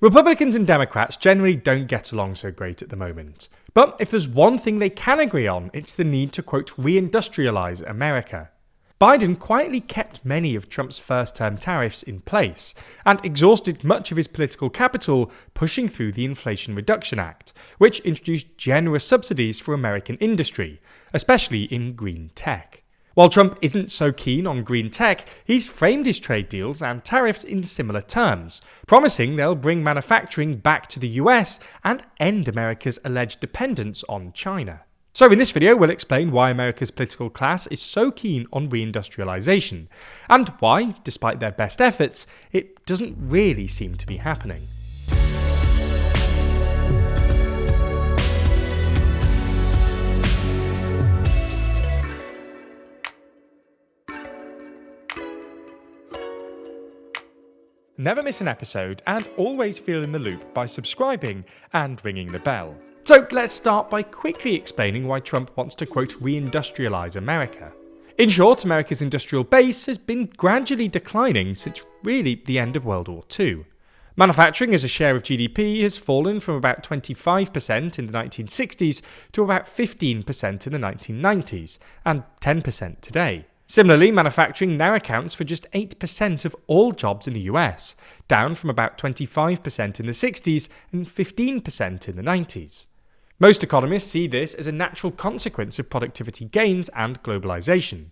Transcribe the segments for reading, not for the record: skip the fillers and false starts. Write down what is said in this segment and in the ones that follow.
Republicans and Democrats generally don't get along so great at the moment. But if there's one thing they can agree on, it's the need to, quote, re-industrialise America. Biden quietly kept many of Trump's first-term tariffs in place and exhausted much of his political capital pushing through the Inflation Reduction Act, which introduced generous subsidies for American industry, especially in green tech. While Trump isn't so keen on green tech, he's framed his trade deals and tariffs in similar terms, promising they'll bring manufacturing back to the US and end America's alleged dependence on China. So in this video, we'll explain why America's political class is so keen on reindustrialization, and why, despite their best efforts, it doesn't really seem to be happening. Never miss an episode and always feel in the loop by subscribing and ringing the bell. So let's start by quickly explaining why Trump wants to, quote, reindustrialise America. In short, America's industrial base has been gradually declining since really the end of World War II. Manufacturing as a share of GDP has fallen from about 25% in the 1960s to about 15% in the 1990s, and 10% today. Similarly, manufacturing now accounts for just 8% of all jobs in the US, down from about 25% in the 60s and 15% in the 90s. Most economists see this as a natural consequence of productivity gains and globalization.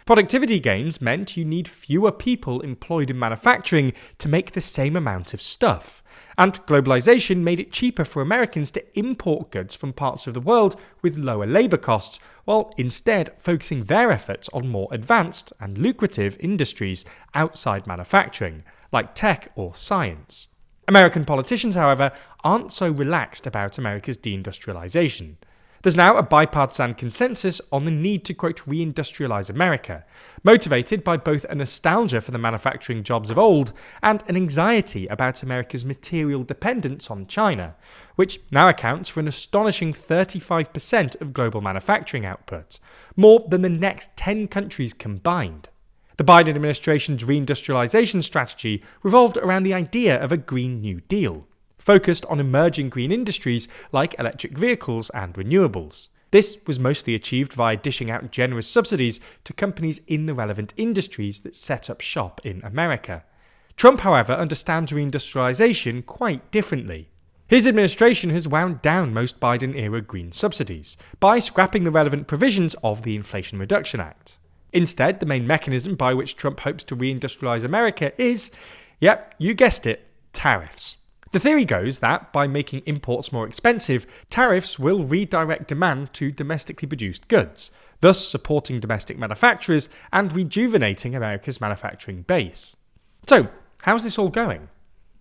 Productivity gains meant you need fewer people employed in manufacturing to make the same amount of stuff, and globalization made it cheaper for Americans to import goods from parts of the world with lower labour costs, while instead focusing their efforts on more advanced and lucrative industries outside manufacturing, like tech or science. American politicians, however, aren't so relaxed about America's deindustrialization. There's now a bipartisan consensus on the need to, quote, reindustrialise America, motivated by both a nostalgia for the manufacturing jobs of old and an anxiety about America's material dependence on China, which now accounts for an astonishing 35% of global manufacturing output, more than the next 10 countries combined. The Biden administration's reindustrialization strategy revolved around the idea of a Green New Deal, focused on emerging green industries like electric vehicles and renewables. This was mostly achieved via dishing out generous subsidies to companies in the relevant industries that set up shop in America. Trump, however, understands reindustrialization quite differently. His administration has wound down most Biden-era green subsidies by scrapping the relevant provisions of the Inflation Reduction Act. Instead, the main mechanism by which Trump hopes to reindustrialise America is, yep, you guessed it, tariffs. The theory goes that, by making imports more expensive, tariffs will redirect demand to domestically produced goods, thus supporting domestic manufacturers and rejuvenating America's manufacturing base. So, how's this all going?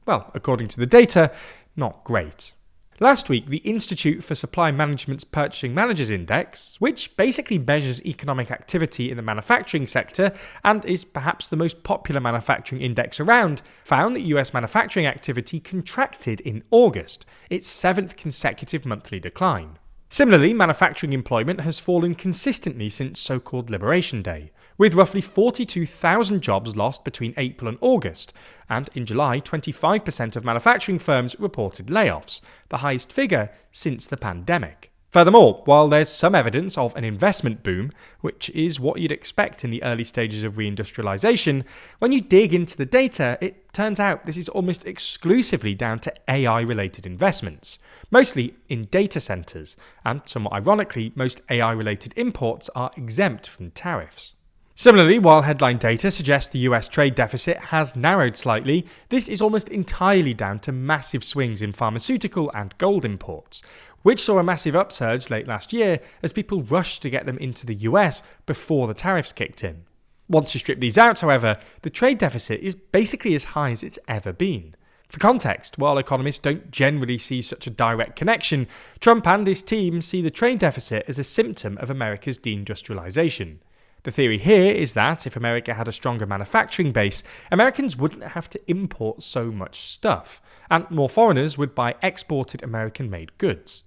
Well, according to the data, not great. Last week, the Institute for Supply Management's Purchasing Managers Index, which basically measures economic activity in the manufacturing sector and is perhaps the most popular manufacturing index around, found that US manufacturing activity contracted in August, its 7th consecutive monthly decline. Similarly, manufacturing employment has fallen consistently since so-called Liberation Day, with roughly 42,000 jobs lost between April and August, and in July 25% of manufacturing firms reported layoffs, the highest figure since the pandemic. Furthermore, while there's some evidence of an investment boom, which is what you'd expect in the early stages of reindustrialization, when you dig into the data, it turns out this is almost exclusively down to AI-related investments, mostly in data centers, and somewhat ironically, most AI-related imports are exempt from tariffs. Similarly, while headline data suggests the US trade deficit has narrowed slightly, this is almost entirely down to massive swings in pharmaceutical and gold imports, which saw a massive upsurge late last year as people rushed to get them into the US before the tariffs kicked in. Once you strip these out, however, the trade deficit is basically as high as it's ever been. For context, while economists don't generally see such a direct connection, Trump and his team see the trade deficit as a symptom of America's deindustrialization. The theory here is that if America had a stronger manufacturing base, Americans wouldn't have to import so much stuff, and more foreigners would buy exported American-made goods.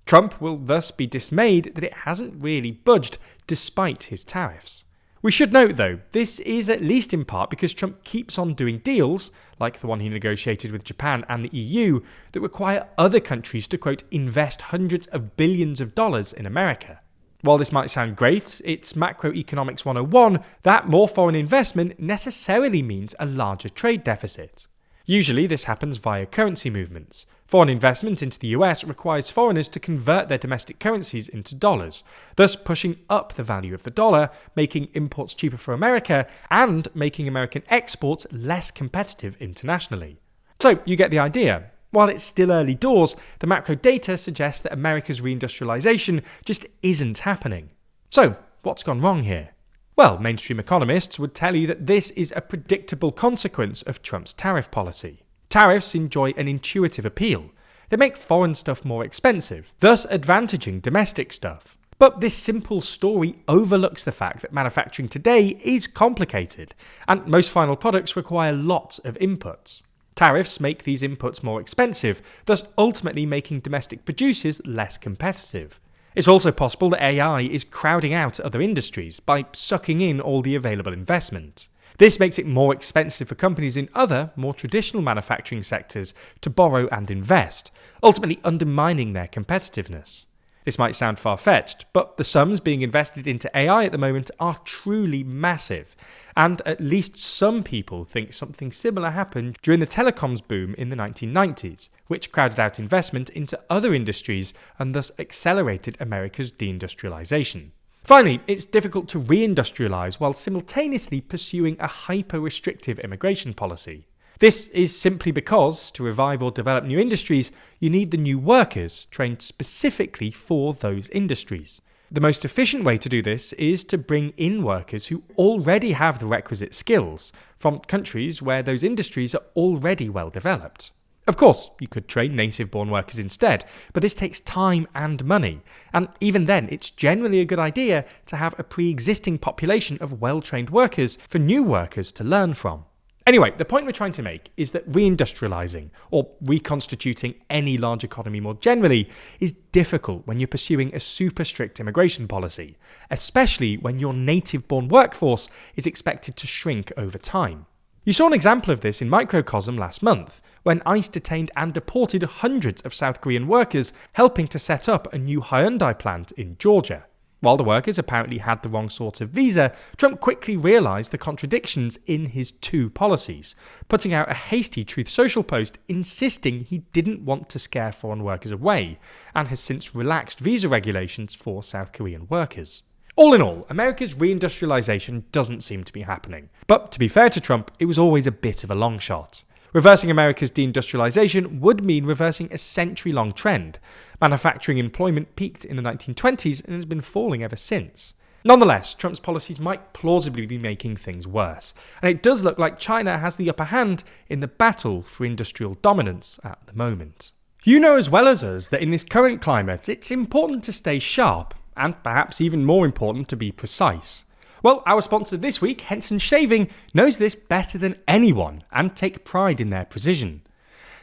Trump will thus be dismayed that it hasn't really budged despite his tariffs. We should note though, this is at least in part because Trump keeps on doing deals, like the one he negotiated with Japan and the EU, that require other countries to, quote, invest hundreds of billions of dollars in America. While this might sound great, it's macroeconomics 101 that more foreign investment necessarily means a larger trade deficit. Usually this happens via currency movements. Foreign investment into the US requires foreigners to convert their domestic currencies into dollars, thus pushing up the value of the dollar, making imports cheaper for America, and making American exports less competitive internationally. So you get the idea. While it's still early doors, the macro data suggests that America's reindustrialization just isn't happening. So what's gone wrong here? Well, mainstream economists would tell you that this is a predictable consequence of Trump's tariff policy. Tariffs enjoy an intuitive appeal. They make foreign stuff more expensive, thus advantaging domestic stuff. But this simple story overlooks the fact that manufacturing today is complicated, and most final products require lots of inputs. Tariffs make these inputs more expensive, thus ultimately making domestic producers less competitive. It's also possible that AI is crowding out other industries by sucking in all the available investment. This makes it more expensive for companies in other, more traditional manufacturing sectors to borrow and invest, ultimately undermining their competitiveness. This might sound far-fetched, but the sums being invested into AI at the moment are truly massive, and at least some people think something similar happened during the telecoms boom in the 1990s, which crowded out investment into other industries and thus accelerated America's deindustrialization. Finally, it's difficult to reindustrialize while simultaneously pursuing a hyper-restrictive immigration policy. This is simply because, to revive or develop new industries, you need the new workers trained specifically for those industries. The most efficient way to do this is to bring in workers who already have the requisite skills from countries where those industries are already well developed. Of course, you could train native-born workers instead, but this takes time and money, and even then it's generally a good idea to have a pre-existing population of well-trained workers for new workers to learn from. Anyway, the point we're trying to make is that reindustrializing, or reconstituting any large economy more generally, is difficult when you're pursuing a super strict immigration policy, especially when your native-born workforce is expected to shrink over time. You saw an example of this in microcosm last month, when ICE detained and deported hundreds of South Korean workers helping to set up a new Hyundai plant in Georgia. While the workers apparently had the wrong sort of visa, Trump quickly realised the contradictions in his two policies, putting out a hasty Truth Social post insisting he didn't want to scare foreign workers away, and has since relaxed visa regulations for South Korean workers. All in all, America's reindustrialization doesn't seem to be happening. But to be fair to Trump, it was always a bit of a long shot. Reversing America's deindustrialization would mean reversing a century-long trend. Manufacturing employment peaked in the 1920s and has been falling ever since. Nonetheless, Trump's policies might plausibly be making things worse, and it does look like China has the upper hand in the battle for industrial dominance at the moment. You know as well as us that in this current climate, it's important to stay sharp, and perhaps even more important to be precise. Well, our sponsor this week, Henson Shaving, knows this better than anyone and take pride in their precision.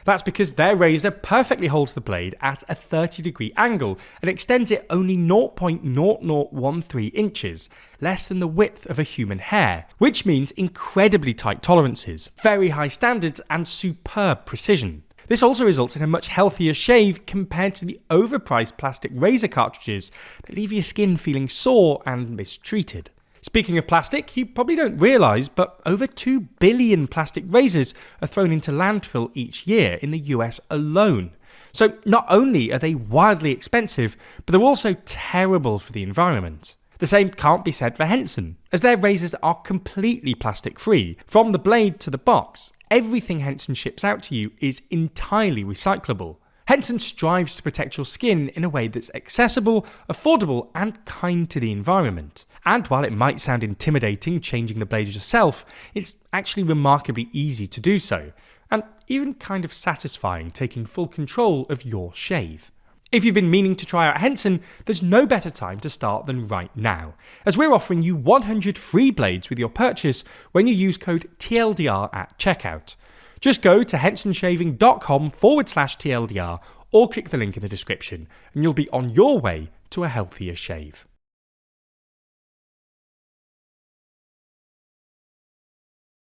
That's because their razor perfectly holds the blade at a 30-degree angle and extends it only 0.0013 inches, less than the width of a human hair, which means incredibly tight tolerances, very high standards and superb precision. This also results in a much healthier shave compared to the overpriced plastic razor cartridges that leave your skin feeling sore and mistreated. Speaking of plastic, you probably don't realise, but over 2 billion plastic razors are thrown into landfill each year in the US alone. So not only are they wildly expensive, but they're also terrible for the environment. The same can't be said for Henson, as their razors are completely plastic-free, from the blade to the box. Everything Henson ships out to you is entirely recyclable. Henson strives to protect your skin in a way that's accessible, affordable, and kind to the environment. And while it might sound intimidating changing the blade yourself, it's actually remarkably easy to do so, and even kind of satisfying taking full control of your shave. If you've been meaning to try out Henson, there's no better time to start than right now, as we're offering you 100 free blades with your purchase when you use code TLDR at checkout. Just go to hensonshaving.com/TLDR or click the link in the description and you'll be on your way to a healthier shave.